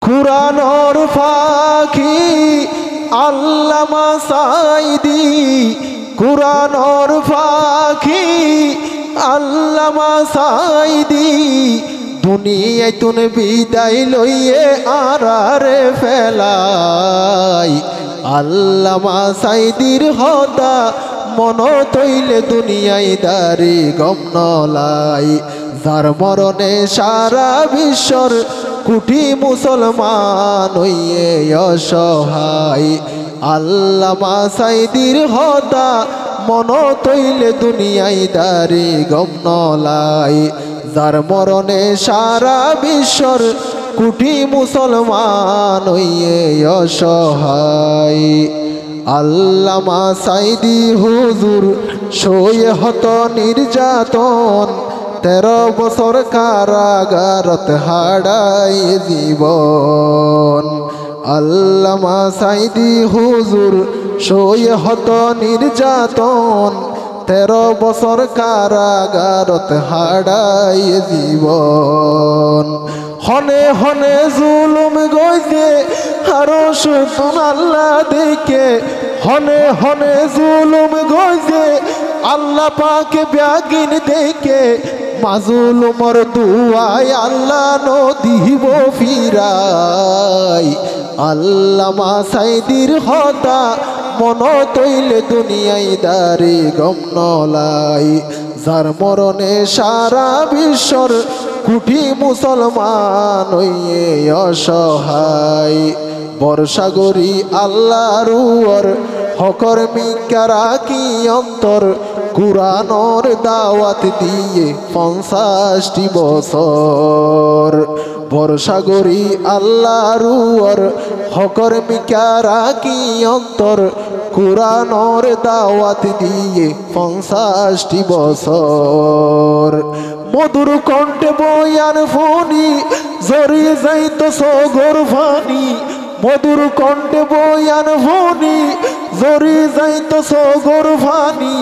কুরআনের পাখি আল্লামা সাঈদী, কুরআনের পাখি আল্লামা সাঈদী, দুনিয়ায় তুন বিদায় লইয়ে আরারে ফেলাই। আল্লামা সাঈদীর হতা মন তৈলে দুনিয়ায় দারি গম নলাই। যার মরণে সারা বিশ্বর কোটি মুসলমান হইয়ে অসহায়। আল্লামা সাঈদীর হতা মন তৈলে দুনিয়ায় দারি গম নলাই। যার মরণে সারা বিশ্বর কোটি মুসলমান হইয়ে অসহায়। আল্লামা সাঈদী হুজুর সয়ে হত নির্যাতন, 13 বছর কারাগারত হারায় জীবন। আল্লামা সাঈদী হুজুর সয়ে হত নির্যাতন, 13 বছর কারাগারত হারায় জীবন। হনে হনে জুলুম গইছে আরো শুনুন আল্লাহ দেখে, হনে হনে জুলুম গইছে আল্লাহ পাকে ব্যাগিন দেখে। মাজলুমর দুয়ায় আল্লাহ নদিব ফিরাই। আল্লামা সাঈদীর হতা মন তৈলে দুনিয়ায় দারি গম নলাই। যার মরণে সারা বিশ্বর কোটি মুসলমান হইয়ে অসহায়। বর্ষাগরি আল্লাহর ওর হকর মিকারা কি অন্তর, কুরআনের দাওয়াত দিয়ে 50টি বছর। বর্ষাগরি আল্লাহর ওর হকর মিকারা কি অন্তর, কুরআনের দাওয়াত দিয়ে 50টি বছর। মধুর কণ্ঠে বয়ান ফনি জরি যাইতো সগর ফানি, মধুর কণ্ঠে বয়ান ফনি জরি যাইতো সগর ফানি।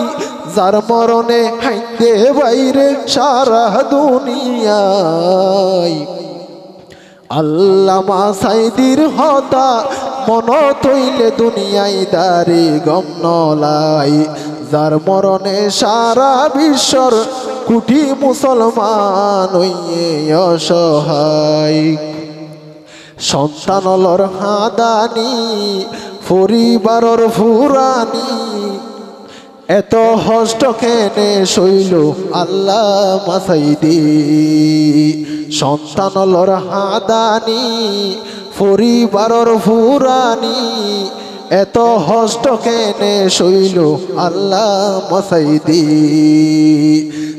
যার মরণে হাইতে বাইরে সারা দুনিয়ায়। আল্লামা সাঈদীর হতা মন তৈলে দুনিয়ায় দারি গম নলাই। যার মরণে সারা বিশ্বর কোটি মুসলমান হইয়ে অসহায়। সন্তানলর হাদানি পরিবারর ফুরানি, এত হষ্ট কেনে শৈল আল্লামা সাঈদী। সন্তানলর হাদানি পরিবারর ফুরানি, এত হষ্ট কেনে শৈল আল্লামা সাঈদী।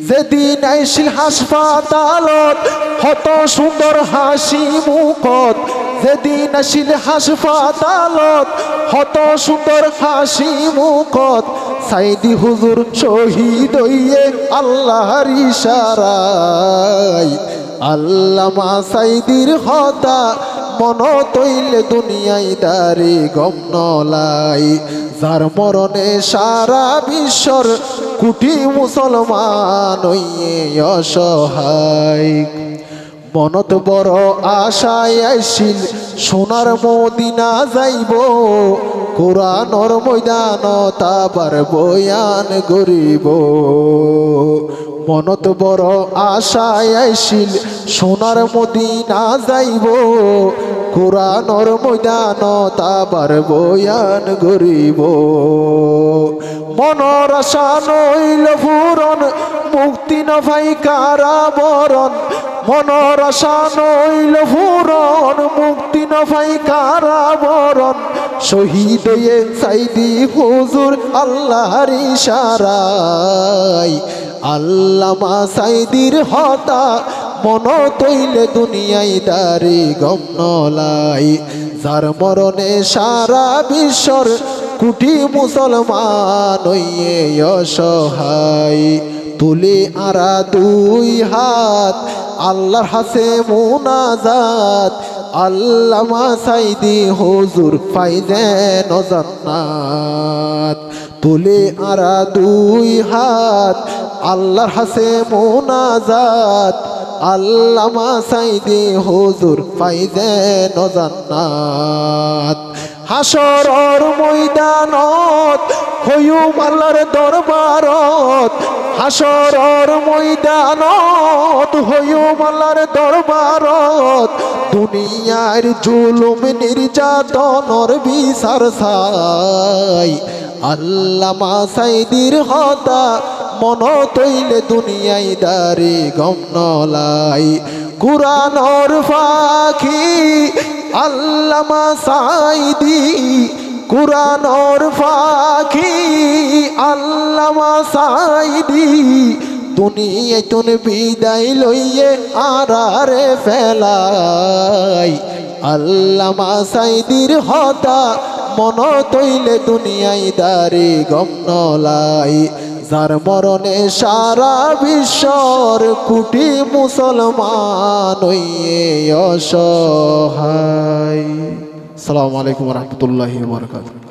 যেদিন আইছিল হাসপাতালত হত সুন্দর হাসি মুখত, যেদিন আসিল হাসপাতালত হত সুন্দর হাসি মুখত। সাঈদী হুজুর শহীদ হইয়ে আল্লাহর ইশারায়। আল্লামা সাঈদীর হতা মন তৈলে দুনিয়ায় দারি গম নলাই। যার মরণে সারা বিশ্বর কোটি মুসলমান হইয়ে অসহায়। মনত বড় আশায় আইছিল সোনার মদিনা যাইব, কুরআনের ময়দানত আবার বয়ান গরিব। মনত বড় আশায় আইছিল সোনার মদিনা যাইব, কুরআনের ময়দানত আবার বয়ান গরিব। মনের আশা নইল পূরণ, মুক্তি না পাই কারাবরণ। মনের আশা নইল পূরণ, মুক্তি না পাই কারাবরণ। শহীদ হয়ে সাঈদী হুজুর আল্লাহর ইশারায়। আল্লামা সাঈদীর হতা মন তৈলে দুনিয়ায় দারি গম নলাই। যার মরণে সারা বিশ্বর কোটি মুসলমান হইয়ে অসহায়। তুলে আরা দুই হাত আল্লাহর হাসে মুনাজাত, আল্লামা সাঈদী হুজুর পাইলেন জান্নাত। তুলে আরা দুই হাত আল্লাহর হাসে মুনাজাত, আল্লামা সাইদি হুজুর পাইবেন জান্নাত হাসরর ময়দানত হইউম আল্লাহর দরবারত হাসরর ময়দানত হইউম আল্লাহর দরবারত দুনিয়ার জুলুম নির্যাতনর বিচার চাই আল্লামা সাইদির হতা মন তৈলে দুনিয়ায় দারি গম নলাই কুরআনর পাখি আল্লামা সাইদি কুরআনর পাখি আল্লামা সাইদি দুনিয়ায় তুন বিদায় লইয়ে আরারে ফেলাই আল্লামা সাইদির হতা মন তৈলে দুনিয়ায় দারি গম নলাই যার মরণে সারা বিশ্বর কোটি মুসলমান হইয়ে অসহায়। আসসালামু আলাইকুম ওয়া রাহমাতুল্লাহি ওয়া বারাকাতুহু।